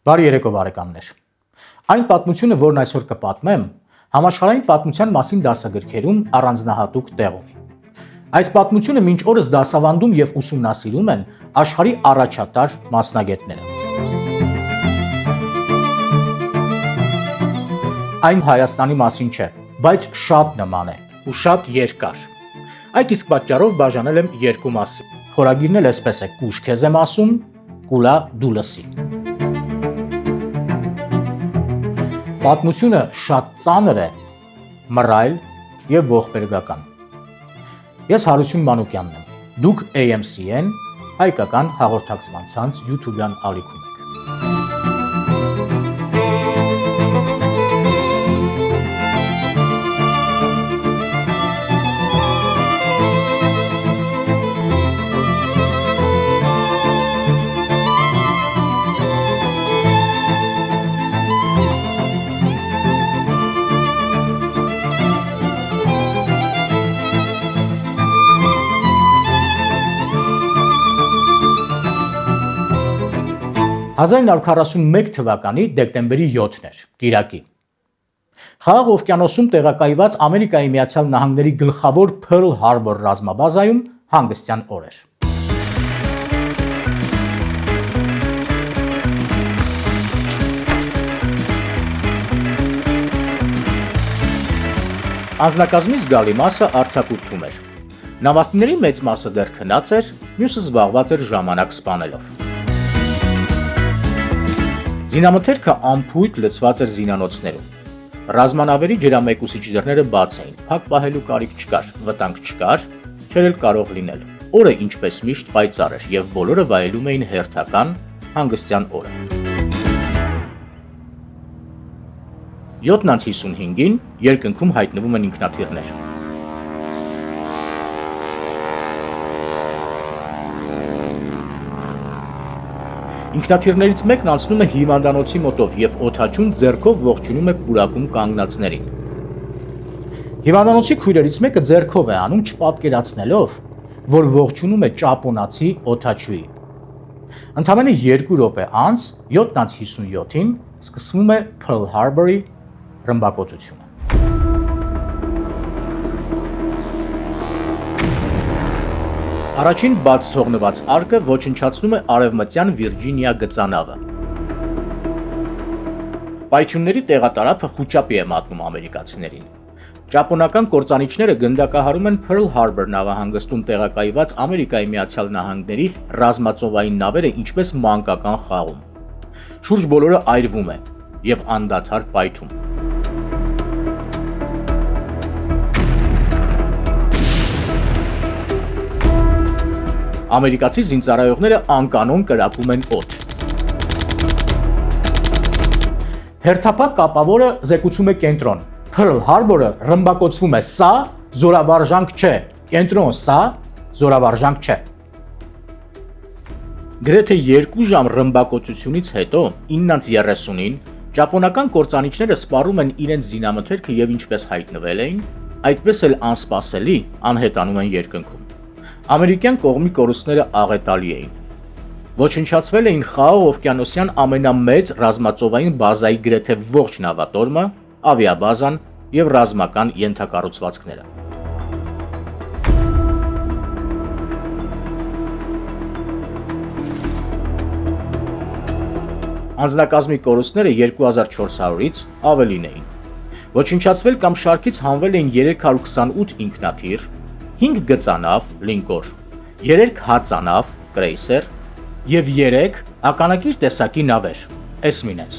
Բարի երեկո բարեկամներ։ Այն պատմությունը, որն այսօր կպատմեմ, համաշխարհային պատմության մասին դասագրքերում առանձնահատուկ տեղ ունի։ Այս պատմությունը մինչ օրս դասավանդում եւ ուսումնասիրում են աշխարհի առաջատար մասնագետները։ Այն Հայաստանի մասին չէ, բայց շատ նման է ու շատ երկար։ Այդ իսկ պատճառով բաժանել եմ երկու մասի։ Խորագիրն էլ այսպես է՝ «Կուշ քեզ եմ ասում, կուլա դու լսի»։ Պատմությունը շատ ծանր է, մռայլ եւ ողբերգական։ Ես Հարություն Մանուկյանն եմ։ Դուք AMC-ն հայկական հաղորդակցման ցանց YouTube-յան ալիքում եք։ «1941 թվականի դեկտեմբերի 7-ն էր, կիրակի։ Խաղաղ օվկիանոսում տեղակայված Ամերիկայի Միացյալ Նահանգների գլխավոր Փըրլ Հարբոր ռազմաբազայում հանգստյան օր էր։ Անձնակազմի զգալի մասը արձակուրդում էր։ Նավաստիների մեծ մասը դեռ քնած էր, մյուսը զբաղված էր ժամանակ սպանելով։ Զինամթերքը ամփույթ լցված էր զինանոցներում։ Ռազմանավերի ջրամեկուսիչ դռները բաց էին, փակ պահելու կարիք չկար, վտանգ չկար, չէր էլ կարող լինել։ Օրը ինչպես միշտ պայծառ էր եւ բոլորը վայելում էին հերթական հանգստյան օրը։ 7:55-ին երկնքում հայտնվում են ինքնաթիռներ։ Ինքնաթիռներից մեկն անցնում է հիվանդանոցի մոտով եւ օդաչուն ձեռքով ողջունում է պուրակում կանգնածներին։ Հիվանդանոցի քույրերից մեկը ձեռքով է անում, չպատկերացնելով, որ ողջունում է ճապոնացի օդաչուի։ Ընդամենը 2 րոպե անց 7:57-ին սկսվում է Փըրլ Հարբորի ռմբակոծությունը։ Առաջին բաց թողնված արկը ոչնչացնում է արևմտյան Վիրջինիա գծանավը։ Պայթյունների տեղատարափը խուճապի է մատնում ամերիկացիներին։ Ճապոնական կործանիչները գնդակահարում են Փըրլ Հարբոր նավահանգստում տեղակայված Ամերիկայի Միացյալ Նահանգների ռազմածովային նավերը ինչպես մանկական խաղում։ Շուրջ բոլորը այրվում է եւ անդադար պայթում։ Ամերիկացի զինծառայողները անկանոն կրակում են օդ։ Հերթափակ կապավորը զեկուցում է կենտրոն։ Փըրլ Հարբորը ռմբակոծվում է, սա զորավարժանք չէ, կենտրոն, սա զորավարժանք չէ։ Գրեթե 2 ժամ ռմբակոծությունից հետո 9:30-ին ճապոնական կործանիչները սպառում են իրենց զինամթերքը եւ ինչպես հայտնվել էին, այդպես էլ անսպասելի անհետանում են երկնքում։ Ամերիկյան կողմի կորուստները աղետալի էին։ Ոչնչացվել էին Խաղաղ օվկիանոսյան ամենամեծ ռազմածովային բազայի գրեթե ողջ նավատորմը, ավիաբազան եւ ռազմական ենթակառուցվածքները։ Անձնակազմի կորուստները 2400-ից ավելին էին։ Ոչնչացվել կամ շարքից հանվել էին 328 ինքնաթիռ, 5 գծանավ լինկոր, 3 հածանավ կրեյսեր եւ 3 ականակիր տեսակի նավեր էսմինեց։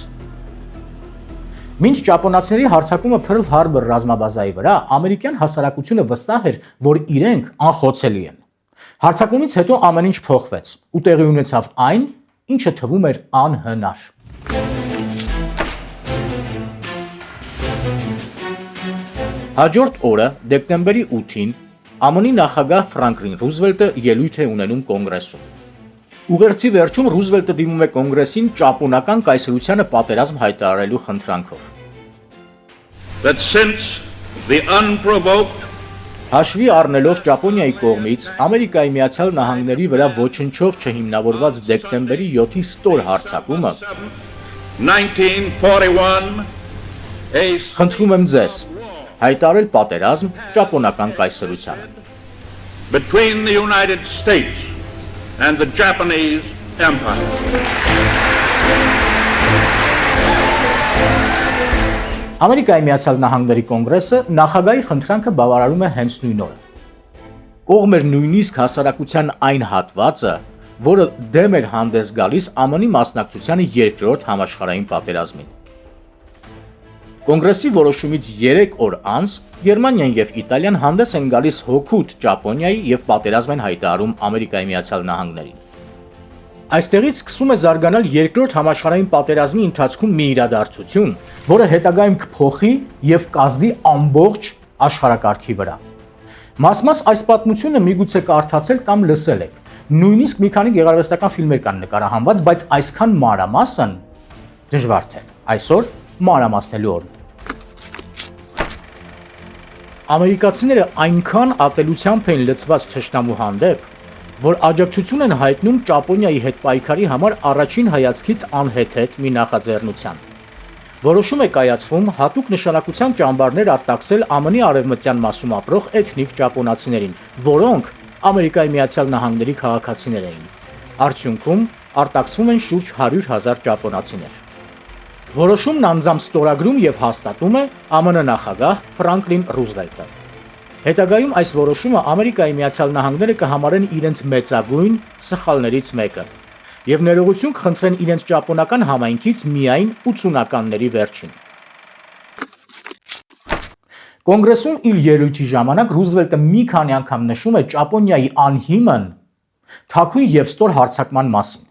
Մինչ ճապոնացիների հարձակումը Փըրլ Հարբոր ռազմաբազայի վրա, ամերիկյան հասարակությունը վստահ էր, որ իրենք անխոցելի են։ Հարձակումից հետո ամեն ինչ փոխվեց ու տեղի ունեցավ այն, ինչը թվում էր անհնար։ Հաջորդ օրը, դեկտեմբերի 8-ին, ԱՄՆ նախագահ Ֆրանկլին Ռուզվելտը ելույթ է ունենում կոնգրեսում։ Ուղերձի վերջում Ռուզվելտը դիմում է կոնգրեսին ճապոնական կայսրությանը պատերազմ հայտարարելու խնդրանքով։ Հաշվի առնելով Ճապոնիայի կողմից Ամերիկայի Միացյալ Նահանգների վրա ոչնչով չհիմնավորված դեկտեմբերի 7-ի ստոր հարձակումը, 1941 Խնդրում եմ ձեզ հայտարել պատերազմ ճապոնական կայսրությանը։ between the United States and the Japanese Empire. Ամերիկայի Միացյալ Նահանգների կոնգրեսը նախագահի խնդրանքը բավարարում է հենց նույն օրը։ Կողմ էր նույնիսկ հասարակության այն հատվածը, որը դեմ էր հանդես գալիս ԱՄՆ-ի մասնակցությանը երկրորդ համաշխարհային պատերազմին։ Կոնգրեսի որոշումից 3 օր անց Գերմանիան եւ Իտալիան հանդես են գալիս հօգուտ Ճապոնիայի եւ պատերազմ են հայտարարում Ամերիկայի Միացյալ Նահանգներին։ Այստեղից սկսում է զարգանալ երկրորդ համաշխարհային պատերազմի ընթացքում մի իրադարձություն, որը հետագայում կփոխի եւ կազդի ամբողջ աշխարհակարգի վրա։ Մաս-մաս այս պատմությունը միգուցե կարդացել կամ լսել եք։ Նույնիսկ մի քանի գեղարվեստական ֆիլմեր կան նկարահանված, բայց այսքան մանրամասն դժվար թե։ Այսօր մանրամասնելու օրն է։ Ամերիկացիները այնքան ատելությամբ են լցված թշնամու հանդեպ, որ աջակցություն են հայտնում Ճապոնիայի հետ պայքարի համար առաջին հայացքից անհեթեթ մի նախաձեռնության։ Որոշում է կայացվում հատուկ նշանակության ճամբարներ արտաքսել ԱՄՆ-ի արևմտյան մասում ապրող էթնիկ ճապոնացիներին, որոնք Ամերիկայի Միացյալ Նահանգների քաղաքացիներ էին։ Արդյունքում արտաքսվում են շուրջ 100,000 ճապոնացիներ։ Որոշումն անձամբ ստորագրում եւ հաստատում է ԱՄՆ նախագահ Ֆրանկլին Ռուզվելտը։ Հետագայում այս որոշումը Ամերիկայի Միացյալ Նահանգները կհամարեն իրենց մեծագույն սխալներից մեկը եւ ներողություն կխնդրեն իրենց ճապոնական համայնքից միայն 80-ականների վերջին։ Կոնգրեսում իր ելույթի ժամանակ Ռուզվելտը մի քանի անգամ նշում է Ճապոնիայի անհիմն, թաքուն եւ ստոր հարձակման մասին։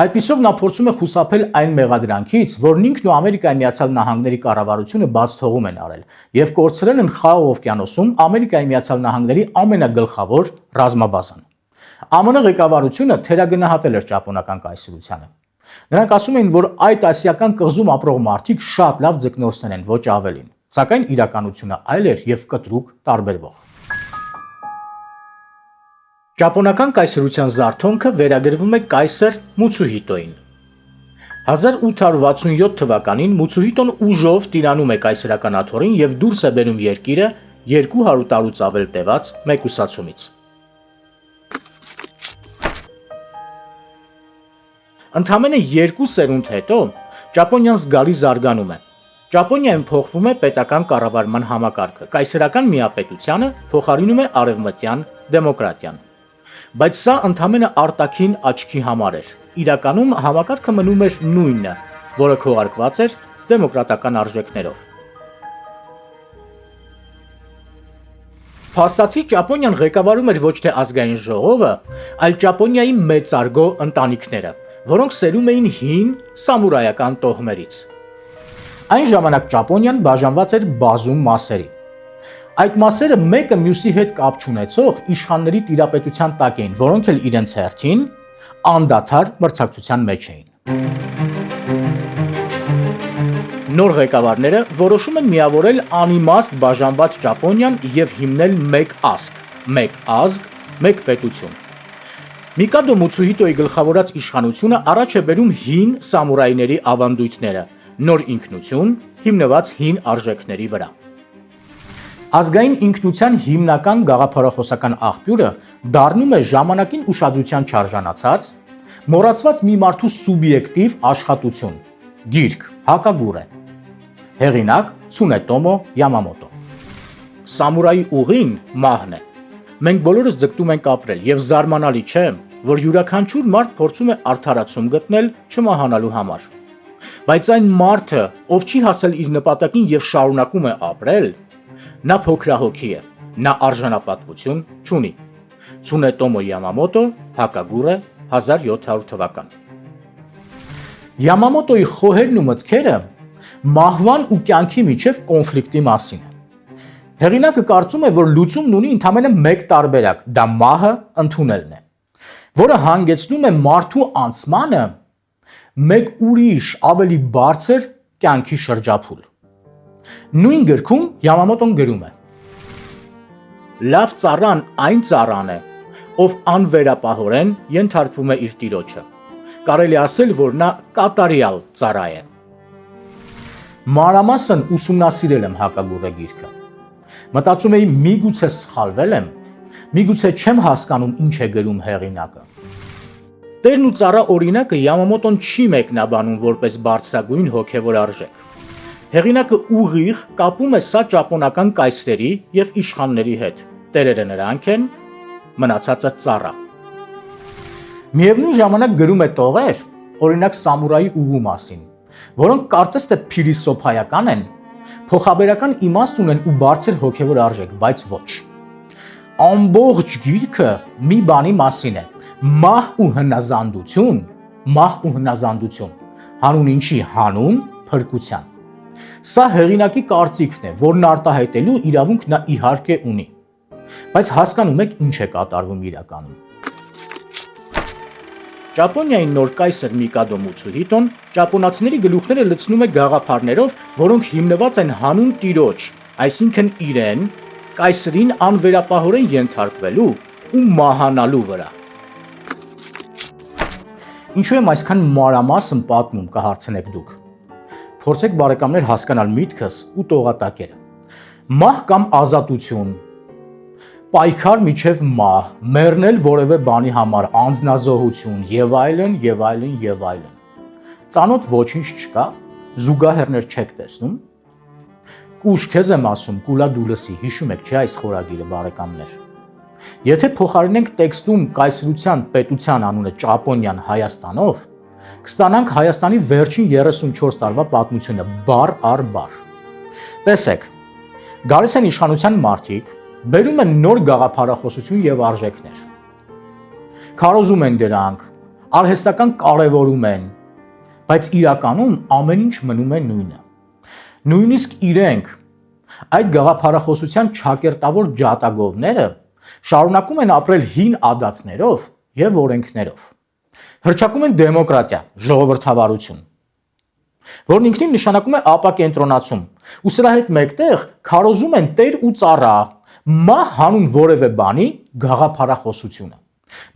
Այդպիսով նա փորձում է խուսափել այն մեղադրանքից, որն ինքն ու Ամերիկայի Միացյալ Նահանգների կառավարությունը բաց թողում են արել եւ կորցրել են Խաղաղ օվկիանոսում Ամերիկայի Միացյալ Նահանգների ամենագլխավոր ռազմաբազան։ ԱՄՆ ղեկավարությունը թերագնահատել էր ճապոնական կայսրությանը։ Նրանք ասում էին, որ այդ ասիական կղզում ապրող մարդիկ շատ լավ ձկնորսներ են, ոչ ավելին, սակայն իրականությունը այլ էր եւ կտրուկ տարբերվող։ Ճապոնական կայսրության զարթոնքը վերագրվում է կայսր Մուցուհիտոին։ 1867 թվականին Մուցուհիտոն ուժով տիրանում է կայսրական աթոռին եւ դուրս է բերում երկիրը 200 տարուց ավել տևած մեկուսացումից։ Ընդամենը 2 սերունդ հետո Ճապոնիան զգալի զարգանում է։ Ճապոնիայում փոխվում է պետական կառավարման համակարգը, կայսրական միապետությանը փոխարինում է արևմտյան դեմոկրատիան։ Բայց սա ընդամենը արտաքին աչքի համար էր։ Իրականում համակարգը մնում էր նույնը, որը քողարկված էր դեմոկրատական արժեքներով։ Փաստացի Ճապոնիան ղեկավարում էր ոչ թե ազգային ժողովը, այլ Ճապոնիայի մեծարգո ընտանիքները, որոնք սերում էին հին սամուրայական տոհմերից։ Այն ժամանակ Ճապոնիան բաժանված էր բազում մասերի։ Այդ մասերը մեկը մյուսի հետ կապ չունեցող իշխանների տիրապետության տակ էին, որոնք էլ իրենց հերթին անդադար մրցակցության մեջ էին։ Նոր ղեկավարները որոշում են միավորել անիմաստ բաժանված Ճապոնիան եւ հիմնել մեկ ազգ, մեկ պետություն։ Միկադո Մուցուհիտոյի գլխավորած իշխանությունը առաջ է բերում հին սամուրայների ավանդույթները, նոր ինքնություն հիմնված հին արժեքների վրա։ Ազգային ինքնության հիմնական գաղափարախոսական աղբյուրը դառնում է ժամանակին ուշադրության չարժանացած, մոռացված մի մարդու սուբյեկտիվ աշխատություն, գիրք, հակագուռ է։ Հեղինակ Ցունետոմո Յամամոտո։ Սամուրայի ուղին մահն է։ Մենք բոլորս ձգտում ենք ապրել եւ զարմանալի չէ, որ յուրաքանչյուր մարդ փորձում է արդարացում գտնել չմահանալու համար։ Բայց այն մարդը, ով չի հասել իր նպատակին եւ շարունակում է ապրել, նա փոքրահոգի է, նա արժանապատվություն չունի։ Ցունետոմո Յամամոտո, հակագուռը 1700 թվական։ Յամամոտոյի խոհերն ու մտքերը մահվան ու կյանքի միջև կոնֆլիկտի մասին են։ Հեղինակը կարծում է, որ լուծումն ունի ընդամենը մեկ տարբերակ, դա մահը ընդունելն է, որը հանգեցնում է մարդու անցմանը մեկ ուրիշ ավելի բարձր կյանքի շրջափուլ։ Նույն գրքում Յամամոտոն գրում է. Լավ ծառան այն ծառան է, ով անվերապահորեն ենթարկվում է իր տիրոջը։ Կարելի ասել, որ նա կատարյալ ծառա է։ Մանրամասն ուսումնասիրել եմ հակագուրե գիրքը։ Մտածում էի միգուցե սխալվել եմ, միգուցե չեմ հասկանում ինչ է գրում հեղինակը։ Տերն ու ծառա օրինակը Յամամոտոն չի մեկնաբանում որպես բարձրագույն հոգևոր արժեք։ Հեղինակը ուղիղ կապում է սա ճապոնական կայսրերի եւ իշխանների հետ։ Տերերը նրանք են, մնացածը ծառա։ Միևնույն ժամանակ գրում է տողեր, օրինակ սամուրայի ուղու մասին, որոնք կարծես թե փիլիսոփայական են, փոխաբերական իմաստ ունեն ու բարձր հոգևոր արժեք, բայց ոչ։ Ամբողջ գիրքը մի բանի մասին է՝ մահ ու հնազանդություն, հանուն ինչի հանուն փրկության։ Սա հեղինակի կարծիքն է, որն արտահայտելու իրավունք նա իհարկե ունի, բայց հասկանում եք ինչ է կատարվում իրականում։ Ճապոնիայի նոր կայսր Միկադո Մուցուհիտոն ճապոնացիների գլուխները լցնում է գաղափարներով, որոնք հիմնված են հանուն տիրոջ, այսինքն իրեն, կայսրին անվերապահորեն ենթարկվելու ու մահանալու վրա։ Ինչու եմ այսքան մանրամասն պատմում, կհարցնեք դուք։ Փորձեք բարեկամներ հասկանալ միտքս ու տողատակերը։ Մահ կամ ազատություն, պայքար միջև մահ, մեռնել որևէ բանի համար, անձնազոհություն եւ այլն եւ այլն եւ այլն։ Ծանոթ ոչինչ չկա, զուգահեռներ չեք տեսնում։ Կուշ քեզ եմ ասում, կուլա դուլսի, հիշում եք, չէ՞ այս խորագիրը բարեկամներ։ Եթե փոխարինենք տեքստում կայսրության պետության անունը Ճապոնիան Հայաստանով, կստանանք Հայաստանի վերջին 34 տարվա պատմությունը բառ առ բառ։ Տեսեք, գալիս են իշխանության մարդիկ, բերում են նոր գաղափարախոսություն եւ արժեքներ։ Քարոզում են դրանք, արհեստական կարևորում են, բայց իրականում ամեն ինչ մնում է նույնը։ Նույնիսկ իրենք այդ գաղափարախոսության ճակերտավոր ջատագովները շարունակում են ապրել հին ադատներով եւ օրենքներով։ Հռչակում են դեմոկրատիա, ժողովրդավարություն, որն ինքնին նշանակում է ապակենտրոնացում, ու սրա հետ մեկտեղ քարոզում են տեր ու ծառա, մահ հանուն որևէ բանի գաղափարախոսությունը։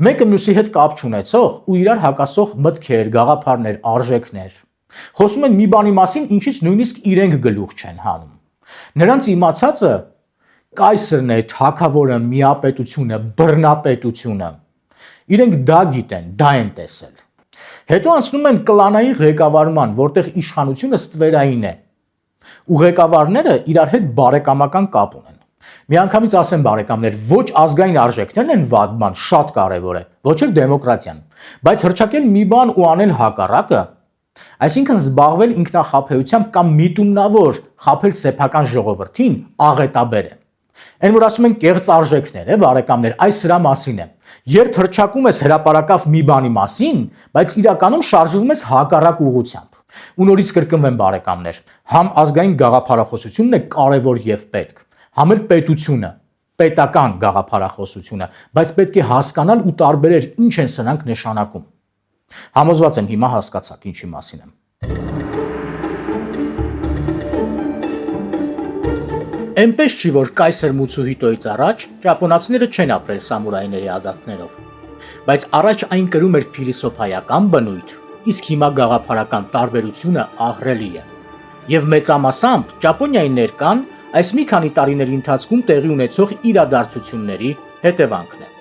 Մեկը մյուսի հետ կապ չունեցող ու իրար հակասող մտքեր, գաղափարներ, արժեքներ։ Խոսում են մի բանի մասին, ինչից նույնիսկ իրենք գլուխ չեն հանում։ Նրանց իմացածը կայսրն է, թագավորը, միապետությունը, բռնապետությունը։ Իրենք դա գիտեն, դա են տեսել։ Հետո անցնում են կլանայի ղեկավարման, որտեղ իշխանությունը ստվերային է։ Ու ղեկավարները իրար հետ բարեկամական կապ ունեն։ Միանգամից ասեմ բարեկամներ, ոչ ազգային արժեքներն են վատ բան, շատ կարևոր է, ոչ էլ դեմոկրատիան, բայց հռչակել մի բան ու անել հակառակը, այսինքն զբաղվել ինքնախաբեությամբ կամ միտումնավոր խաբել սեփական ժողովրդին, աղետաբեր է։ Այն որ ասում են կեղծ արժեքներ, բարեկամներ, այս սրա մասին է։ Երբ հռչակում ես հրապարակավ մի բանի մասին, բայց իրականում շարժվում ես հակառակ ուղղությամբ։ Ու նորից կրկնվեմ բարեկամներ, համ ազգային գաղափարախոսությունն է կարևոր եւ պետք, համ էլ պետությունը, պետական գաղափարախոսությունը, բայց պետք է հասկանալ ու տարբերել ինչ են սրանք նշանակում։ Համոզված եմ հիմա հասկացաք ինչի մասին եմ։ Էնպես չի, որ կայսր Մուցուհիտոյից առաջ ճապոնացիները չեն ապրել սամուրայների ադատներով, բայց առաջ այն կրում էր փիլիսոփայական բնույթ, իսկ հիմա գաղափարական տարբերությունը ահռելի է։ Եվ մեծամասամբ Ճապոնիայի ներկան այս մի քանի տարիների ընթացքում տեղի ունեցող իրադարձությունների հետևանքն է։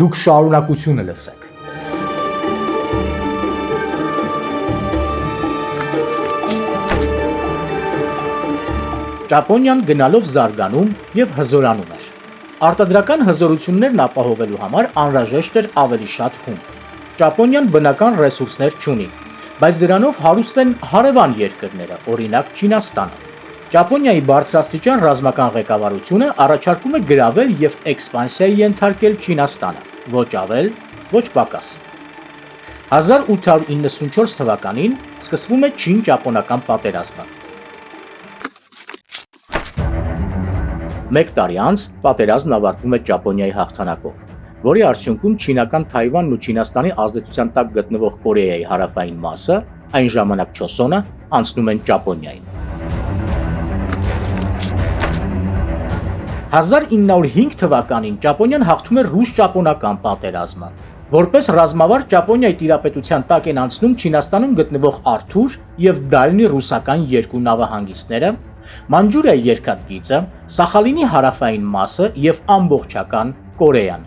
Դուք շարունակությունը լսեք։ Ճապոնիան գնալով զարգանում եւ հզորանում էր։ Արտադրական հզորություններն ապահովելու համար անհրաժեշտ էր ավելի շատ հումք։ Ճապոնիան բնական ռեսուրսներ չունի, բայց դրանով հարուստ են հարևան երկրները, օրինակ Չինաստանը։ Ճապոնիայի բարձրաստիճան ռազմական ղեկավարությունը առաջարկում է գրավել եւ էքսպանսիայի ենթարկել Չինաստանը, ոչ ավել, ոչ պակաս։ 1894 թվականին սկսվում է Չին-ճապոնական պատերազմը։ Մեկ տարի անց պատերազմն ավարտվում է Ճապոնիայի հաղթանակով, որի արդյունքում չինական Թայվանն ու Չինաստանի ազդեցության տակ գտնվող Կորեայի հարավային մասը, այն ժամանակ Չոսոնը, անցնում են Ճապոնիային։ 1905 թվականին Ճապոնիան հաղթում է ռուս-ճապոնական պատերազմը, Որպես ռազմավար Ճապոնիայի տիրապետության տակ են անցնում Չինաստանում գտնվող Արթուր եւ Դալնի ռուսական երկու նավահանգիստները, Մանջուրիայի երկաթգիծը, Սախալինի հարավային մասը եւ ամբողջական Կորեան։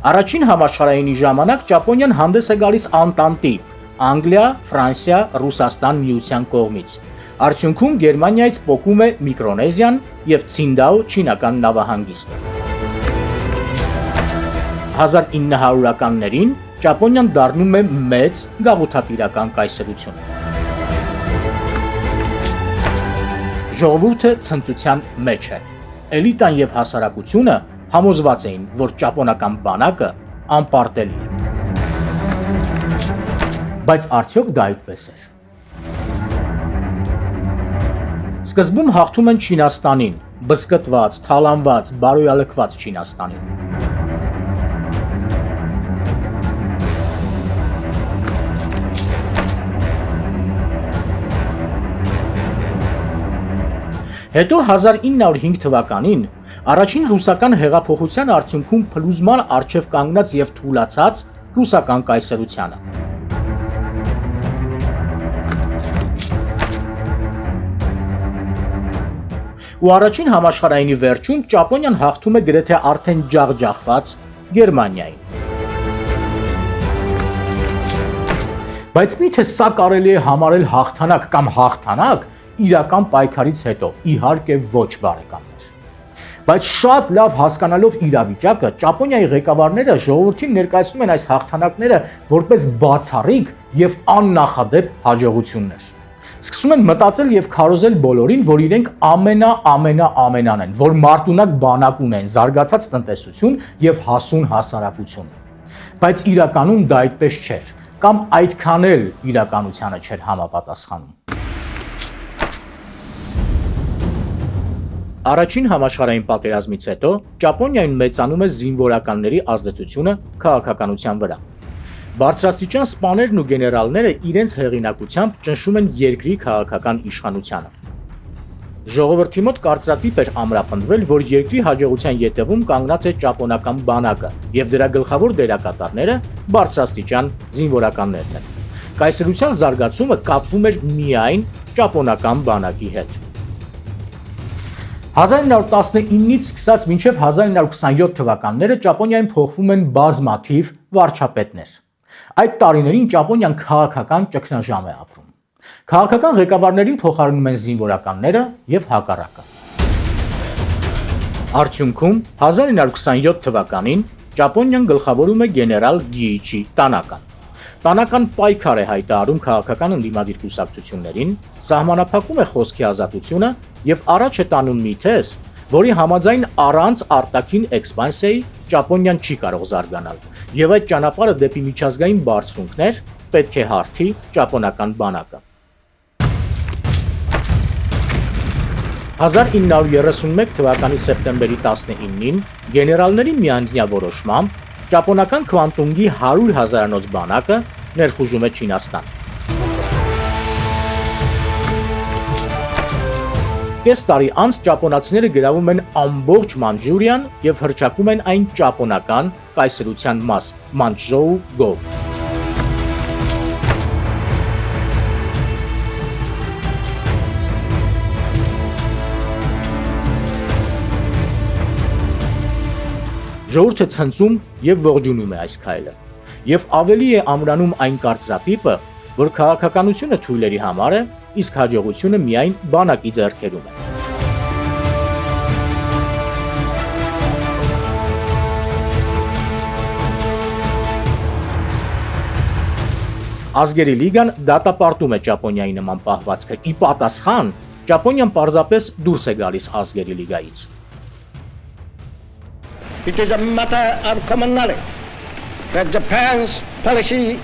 Առաջին համաշխարհայինի ժամանակ Ճապոնիան հանդես է գալիս Անտանտի, Անգլիա, Ֆրանսիա, Ռուսաստան միության կողմից։ Արդյունքում Գերմանիայից պոկում է Միկրոնեզիան եւ Ցինդաո չինական նավահանգիստը։ 1900-ականներին Ճապոնիան դառնում է մեծ գաղութատիրական կայսրություն։ Ժողովուրդը ցնծության մեջ է։ Էլիտան եւ հասարակությունը համոզված էին, որ ճապոնական բանակը անպարտելի է։ Բայց արդյոք դա այդպես էր։ Սկզբում հաղթում են Չինաստանին, բզկտված, թալանված, բարոյալքված Չինաստանին։ Հետո 1905 թվականին առաջին ռուսական հեղափոխության արդյունքում փլուզման առջև կանգնած եւ թուլացած ռուսական կայսրությանը։ Ու առաջին համաշխարհայինի վերջում Ճապոնիան հաղթում է գրեթե արդեն ջախջախված Գերմանիային։ Բայց միթե սա կարելի է համարել հաղթանակ կամ հաղթանակ իրական պայքարից հետո, իհարկե ոչ բարեկամներ։ Բայց շատ լավ հասկանալով իրավիճակը, Ճապոնիայի ղեկավարները ժողովրդին ներկայացնում են այս հաղթանակները որպես բացառիկ եւ աննախադեպ հաջողություններ։ Սկսում են մտածել եւ քարոզել բոլորին, որ իրենք ամենան են, որ մարտունակ բանակ ունեն, զարգացած տնտեսություն եւ հասուն հասարակություն։ Բայց իրականում դա այդպես չէր, կամ այդքան էլ իրականությանը չէր համապատասխանում։ Առաջին համաշխարհային պատերազմից հետո Ճապոնիայում մեծանում է զինվորականների ազդեցությունը քաղաքականության վրա։ Բարձրաստիճան սպաներն ու գեներալները իրենց հեղինակությամբ ճնշում են երկրի քաղաքական իշխանությանը։ Ժողովրդի մոտ կարծրատիպ էր ամրապնդվել, որ երկրի հաջողության ետևում կանգնած է ճապոնական բանակը եւ դրա գլխավոր դերակատարները բարձրաստիճան զինվորականներն են։ Կայսրության զարգացումը կապվում էր միայն ճապոնական բանակի հետ։ 1919-ից սկսած մինչև 1927 թվականները Ճապոնիայում փոխվում են բազմաթիվ վարչապետներ։ Այդ տարիներին Ճապոնիան քաղաքական ճգնաժամ է ապրում։ Քաղաքական ղեկավարներին փոխարինում են զինվորականները եւ հակառակը։ Արդյունքում 1927 թվականին Ճապոնիան գլխավորում է գեներալ Գիիչի Տանական։ Տանական պայքար է հայտարարում քաղաքական ընդդիմադիր կուսակցություններին, սահմանափակում է խոսքի ազատությունը եւ առաջ է տանում մի թեզ, որի համաձայն առանց արտաքին էքսպանսիայի Ճապոնիան չի կարող զարգանալ, եւ այդ ճանապարհը դեպի միջազգային բարձրունքներ պետք է հարթի ճապոնական բանակը։ 1931 թվականի սեպտեմբերի 19-ին գեներալների միանձնյա որոշմամբ ճապոնական քվանտունգի 100,000-անոց բանակը ներխուժում է Չինաստան։ Կես տարի անց ճապոնացիները գրավում են ամբողջ Մանջուրիան եւ հռչակում են այն ճապոնական կայսրության մաս՝ Մանչժոու-գով։ Ժողովուրդը ցնծում եւ ողջունում է այս քայլը, եւ ավելի է ամրանում այն կարծրատիպը, որ քաղաքականությունը թույլերի համար է, իսկ հաջողությունը միայն բանակի ձեռքերում է։ Ազգերի լիգան դատապարտում է Ճապոնիայի նման պահվածքը, ի պատասխան Ճապոնիան պարզապես դուրս է գալիս ազգերի լիգայից։ It is a matter of common knowledge that Japan's policy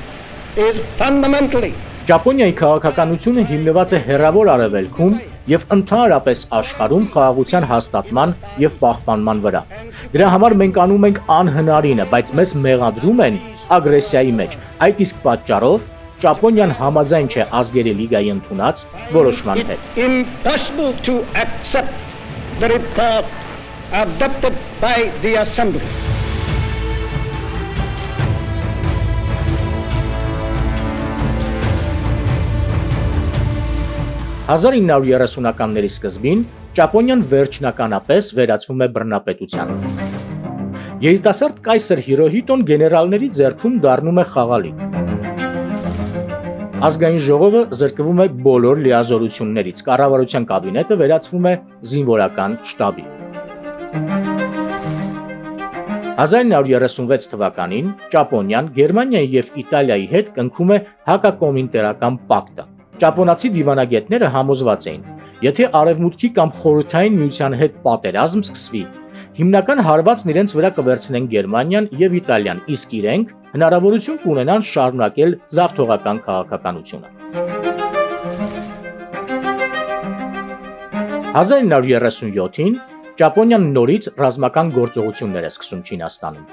is fundamentally Ճապոնիայի քաղաքականությունը հիմնված է հեռավոր արևելքում եւ ընդհանրապես աշխարհում խաղաղության հաստատման եւ պահպանման վրա։ Դրա համար մենք անում ենք անհնարինը, բայց մեզ մեղադրում են ագրեսիայի մեջ։ Այդ իսկ պատճառով Ճապոնիան համաձայն չէ ազգերի լիգայի ընդունած որոշման հետ։ impossible to accept the report adopted by the Assembly. 1930-ականների սկզբին Ճապոնիան վերջնականապես վերածվում է բռնապետության։ Երիտասարդ կայսր Հիրոհիտոն գեներալների ձեռքում դառնում է խաղալիք։ Ազգային ժողովը զրկվում է բոլոր լիազորություններից, կառավարության կաբինետը վերածվում է զինվորական շտաբի։ 1936 թվականին Ճապոնիան Գերմանիայի և Իտալիայի հետ կնքում է հակակոմինտերական պակտը։ Ճապոնացի դիվանագետները համոզված էին, եթե Արևմուտքի կամ Խորհրդային Միության հետ պատերազմ սկսվի, հիմնական հարվածն իրենց վրա կվերցնեն Գերմանիան և Իտալիան, իսկ իրենք հնարավորություն կունենան շարունակել զավթողական քաղաքականությունը։ 1937-ին Ճապոնիան նորից ռազմական գործողություններ է սկսում Չինաստանում։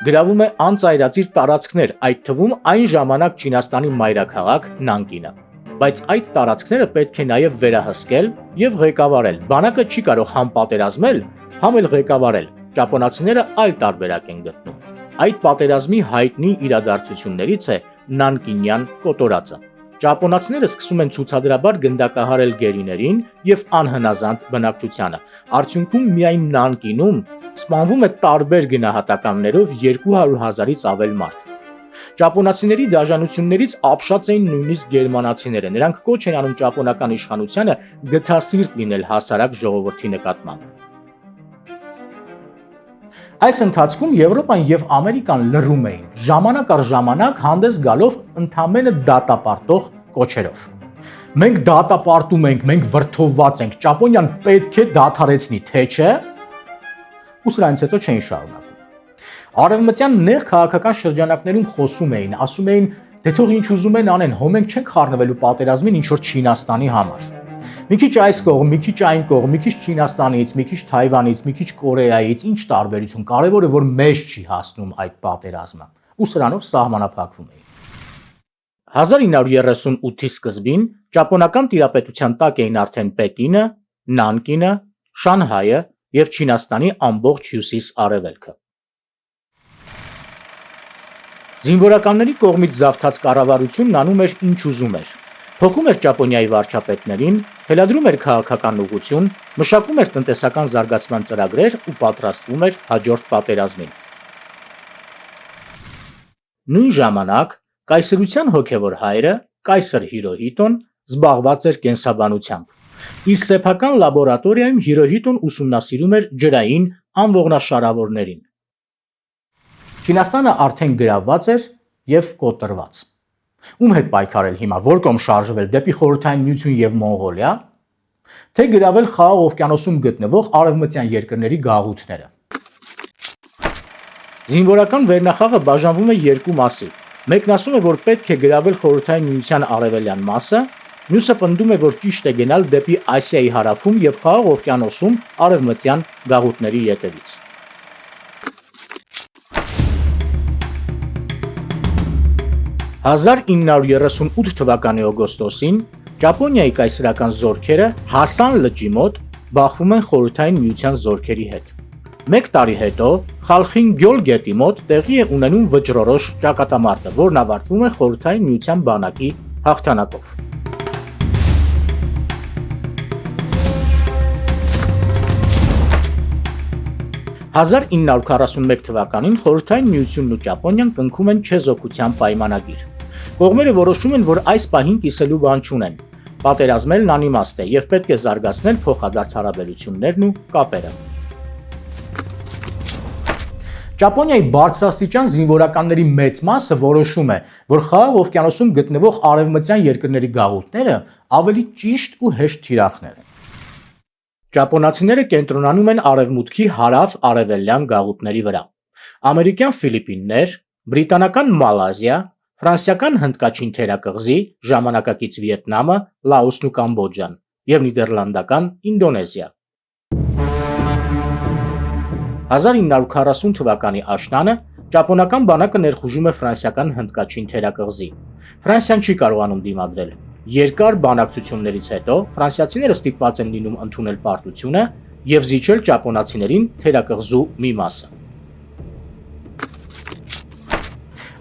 Գրավում է անծայրածիր տարածքներ, այդ թվում այն ժամանակ Չինաստանի մայրաքաղաք Նանկինը։ Բայց այդ տարածքները պետք է նաև վերահսկել և ղեկավարել։ Բանակը չի կարող համ պատերազմել, համ էլ ղեկավարել։ Ճապոնացիները այլ տարբերակ են գտնում։ Այդ պատերազմի հայտնի իրադարձություններից է Նանկինյան կոտորածը։ Ճապոնացիները սկսում են ցուցադրաբար գնդակահարել գերիներին և անհնազանդ բնակչությանը։ Արդյունքում միայն Նանկինում սպանվում է տարբեր գնահատականներով 200,000-ից ավել մարդ։ Ճապոնացիների դաժանություններից ապշած էին նույնիսկ գերմանացիները։ Նրանք կոչ են անում ճապոնական իշխանությանը գթասիրտ լինել հասարակ ժողովրդի նկատմամբ։ Այս ընթացքում Եվրոպան և Ամերիկան լռում էին, ժամանակ առ ժամանակ հանդես գալով ընդամենը դատապարտող կոչերով։ Մենք դատապարտում ենք, մենք վրդովված ենք, Ճապոնիան պետք է դադարեցնի, թե չէ։ Ու սրանից հետո չէին շարունակում։ Արևմտյան նեղ քաղաքական շրջանակներում խոսում էին, ասում էին, դե թող ինչ ուզում են անեն, հո մենք չենք խառնվելու պատերազմին ինչ որ Չինաստանի համար։ Մի քիչ այս կողմ, մի քիչ այն կողմ, մի քիչ Չինաստանից, մի քիչ Թայվանից, մի քիչ Կորեայից, ինչ տարբերություն, կարևորը որ մեզ չի հասնում այդ պատերազմը։ Ու սրանով սահմանափակվում էին։ 1938-ի սկզբին ճապոնական տիրապետության տակ էին արդեն Պեկինը, Նանկինը, Շանհայը և Չինաստանի ամբողջ հյուսիս-արևելքը։ Զինվորականների կողմից զավթած կառավարությունն անում էր ինչ ուզում էր։ Փոխում էր Ճապոնիայի վարչապետներին, թելադրում էր քաղաքական ուղղություն, մշակում էր տնտեսական զարգացման ծրագրեր ու պատրաստվում էր հաջորդ պատերազմին։ Նույն ժամանակ կայսրության հոգևոր հայրը, կայսր Հիրոհիտոն, զբաղված էր կենսաբանությամբ։ Իր սեփական լաբորատորիայում Հիրոհիտոն ուսումնասիրում էր ջրային անողնաշարավորներին։ Չինաստանը արդեն գրավված էր և կոտրված։ Ում հետ պայքարել հիմա, որ կողմ շարժվել, դեպի Խորհրդային Միություն և Մոնղոլիա, թե գրավել Խաղաղ օվկիանոսում գտնվող արևմտյան երկրների գաղութները։ Զինվորական վերնախավը բաժանվում է երկու մասի։ Մեկն ասում է, որ պետք է գրավել Խորհրդային Միության արևելյան մասը, մյուսը պնդում է, որ ճիշտ է գնալ դեպի Ասիայի հարավում և Խաղաղ օվկիանոսում արևմտյան գաղութների ետևից։ 1938 թվականի օգոստոսին Ճապոնիայի կայսրական զորքերը Հասան լճի մոտ բախվում են Խորհրդային Միության զորքերի հետ։ Մեկ տարի հետո Խալխին-Գյոլ գետի մոտ տեղի է ունենում վճռորոշ ճակատամարտը, որն ավարտվում է Խորհրդային Միության բանակի հաղթանակով։ 1941 թվականին Խորհրդային Միությունն ու Ճապոնիան կնքում են չեզոքության պայմանագիր։ Կողմերը որոշում են, որ այս պահին կիսելու բան չունեն։ Պատերազմելն անիմաստ է և պետք է զարգացնել փոխադարձ հարաբերություններն ու կապերը։ Ճապոնիայի բարձրաստիճան զինվորականների մեծ մասը որոշում է, որ Խաղաղ օվկիանոսում գտնվող արևմտյան երկրների գաղութները ավելի ճիշտ ու հեշտ թիրախներ են։ Ճապոնացիները կենտրոնանում են արևմուտքի հարավ-արևելյան գաղութների վրա։ Ամերիկյան Ֆիլիպիններ, բրիտանական Մալազիա, ֆրանսիական Հնդկաչին թերակղզի, ժամանակակից Վիետնամը, Լաոսն ու Կամբոջան և նիդերլանդական Ինդոնեզիա։ 1940 թվականի աշնանը ճապոնական բանակը ներխուժում է ֆրանսիական Հնդկաչին թերակղզի։ Ֆրանսիան չի կարողանում դիմադրել։ Երկար բանակցություններից հետո ֆրանսիացիները ստիպված են լինում ընդունել պարտությունը և զիջել ճապոնացիներին թերակղզու մի մասը։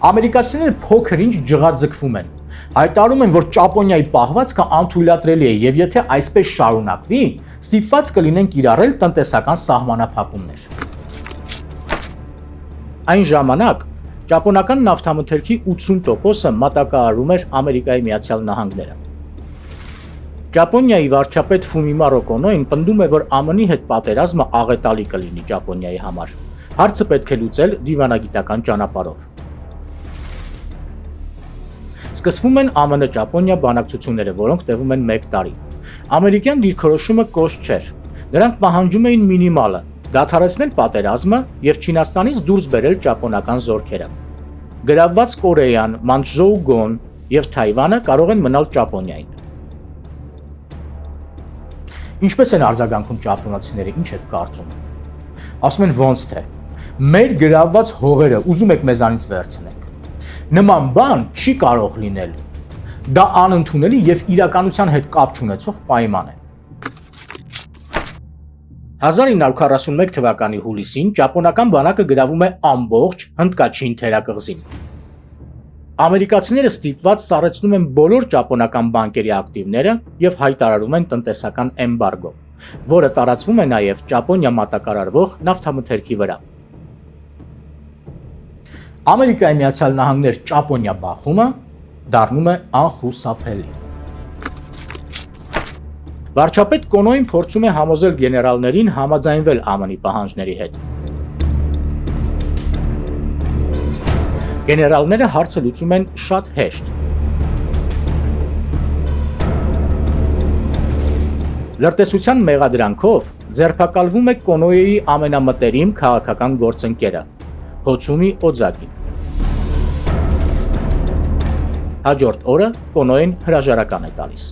Ամերիկացիները փոքր ինչ ջղաձգվում են։ Հայտարարում են, որ Ճապոնիայի պահվածքը անթույլատրելի է եւ եթե այսպես շարունակվի, ստիպված կլինեն կիրառել տնտեսական սահմանափակումներ։ Այն ժամանակ ճապոնական նավթամթերքի 80%-ը մատակարարում էր Ամերիկայի Միացյալ Նահանգները։ Ճապոնիայի վարչապետ Ֆումիմարո Կոնոին պնդում է, որ ԱՄՆ-ի հետ պատերազմը աղետալի կլինի Ճապոնիայի համար։ Հարցը պետք է լուծել դիվանագիտական ճանապարհով։ Սկսվում են ԱՄՆ-Ճապոնիա բանակցությունները, որոնք տևում են 1 տարի։ Ամերիկյան դիրքորոշումը կոշտ չէր։ Նրանք պահանջում էին մինիմալը՝ դադարեցնել պատերազմը եւ Չինաստանից դուրս բերել ճապոնական զորքերը։ Գրավված Կորեան, Մանչժոուգոն եւ Թայվանը կարող են մնալ Ճապոնիային։ Ինչպես են արձագանքում ճապոնացիները, ինչ եք կարծում։ Ասում են ոնց թե մեր գրավված հողերը ուզում եք մեզանից վերցնեք։ Նման բան չի կարող լինել։ Դա անընդունելի եւ իրականության հետ կապ չունեցող պայման է։ 1941 թվականի հուլիսին ճապոնական բանակը գրավում է ամբողջ Հնդկաչին թերակղզին։ Ամերիկացիները ստիպված սառեցնում են բոլոր ճապոնական բանկերի ակտիվները եւ հայտարարում են տնտեսական էմբարգո, որը տարածվում է նաեւ Ճապոնիա մատակարարվող նավթամթերքի վրա։ Ամերիկայի Միացյալ Նահանգներ Ճապոնիա բախումը դառնում է անխուսափելի։ Վարչապետ Կոնոին փորձում է համոզել գեներալներին համաձայնվել ԱՄՆ-ի պահանջների հետ։ Գեներալները հարցը լուծում են շատ հեշտ։ Լրտեսության մեղադրանքով ձերբակալվում է Կոնոյեի ամենամտերիմ քաղաքական գործընկերը՝ Հոցումի Օձակին։ Հաջորդ օրը Կոնոյեն հրաժարական է տալիս։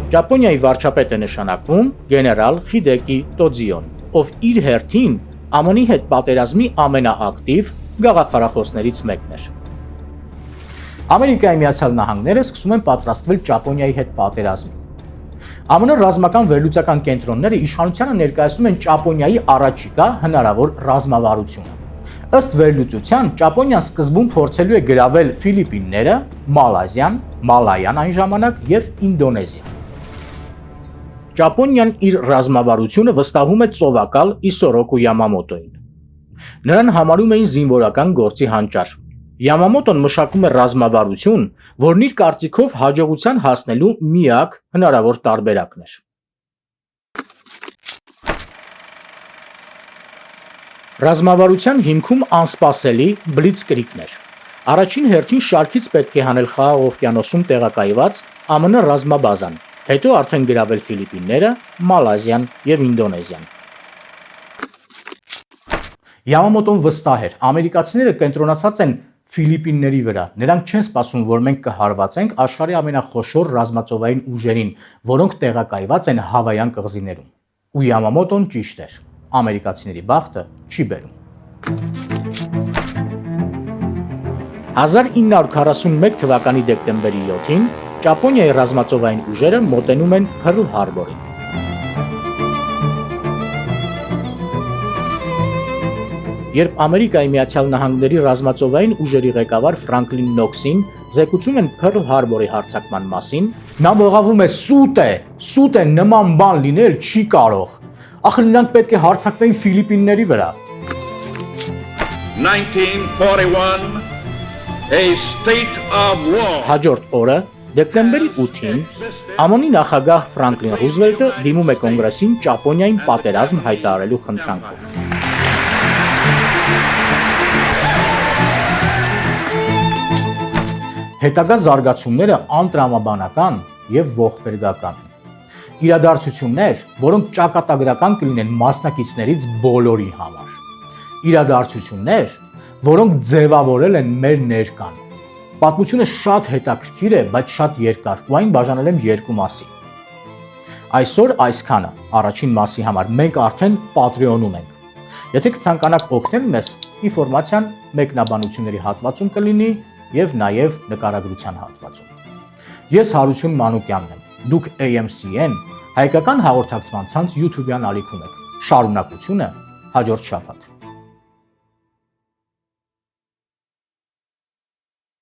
Ճապոնիայի վարչապետ է նշանակվում գեներալ Հիդեկի Տոձիոն, ով իր հերթին ԱՄՆ-ի հետ պատերազմի ամենաակտիվ գաղափարախոսներից մեկն էր։ Ամերիկայի Միացյալ Նահանգները սկսում են պատրաստվել Ճապոնիայի հետ պատերազմին։ ԱՄՆ ռազմական վերլուծական կենտրոնները իշխանությանը ներկայացնում են Ճապոնիայի առաջիկա հնարավոր ռազմավարությունը։ Ըստ վերլուծության, Ճապոնիան սկզբում փորձելու է գրավել Ֆիլիպինները, Մալազիան, Մալայան այն ժամանակ եւ Ինդոնեզիան։ Ճապոնիան իր ռազմավարությունը վստահում է ծովակալ Իսորոկու Յամամոտոին։ Նրան համարում էին զինվորական գործի հանճար։ Յամամոտոն մշակում է ռազմավարություն, որն իր կարծիքով հաջողության հասնելու միակ հնարավոր տարբերակն էր։ Ռազմավարության հիմքում անսպասելի բլիցկրիգն էր։ Առաջին հերթին շարքից պետք է հանել Խաղաղ օվկիանոսում տեղակայված ԱՄՆ ռազմաբազան, հետո արդեն գրավել Ֆիլիպինները, Մալազիան եւ Ինդոնեզիան։ Յամամոտոն վստահ էր, ամերիկացիները կենտրոնացած են Ֆիլիպինների վրա։ Նրանք չեն սպասում, որ մենք կհարվածենք աշխարհի ամենախոշոր ռազմածովային ուժերին, որոնք տեղակայված են Հավայան կղզիներում։ Ու Յամամոտոն ճիշտ էր։ Ամերիկացիների բախտը չի բերում։ 1941 թվականի դեկտեմբերի 7-ին Ճապոնիայի ռազմածովային ուժերը մոտենում են Փըրլ Հարբորին։ Երբ Ամերիկայի Միացյալ Նահանգների ռազմածովային ուժերի ղեկավար Ֆրանկլին Նոքսին զեկուցում են Փըրլ Հարբորի հարձակման մասին, նա մողավում է սուտ է նման բան լինել չի կարող։ Ախր նրանք պետք է հարձակվեին Ֆիլիպինների վրա։ 1941, a state of war. Հաջորդ օրը, դեկտեմբերի 8-ին, ԱՄՆ-ի նախագահ Ֆրանկլին Ռուզվելտը դիմում է կոնգրեսին Ճապոնիային պատերազմ հայտարարելու խնդրանքով։ Հետագա զարգացումները անտրամաբանական եւ ողբերգական են։ Իրադարձություններ, որոնք ճակատագրական կլինեն մասնակիցներից բոլորի համար։ Իրադարձություններ, որոնք ձևավորել են մեր ներկան։ Պատմությունը շատ հետաքրքիր է, բայց շատ երկար, ու այն բաժանել եմ երկու մասի։ Այսօր այսքանը առաջին մասի համար մենք արդեն Patreon-ում ենք։ Եթե կցանկանաք օգնել մեզ, ինֆորմացիան մեկնաբանությունների հատվածում կլինի եւ նաեւ նկարագրության հատվածում։ Ես Հարություն Մանուկյանն եմ։ Դուք AMCN հայկական հաղորդակցման ցանց YouTube-յան ալիքում եք։ Շարունակությունը հաջորդ շաբաթ։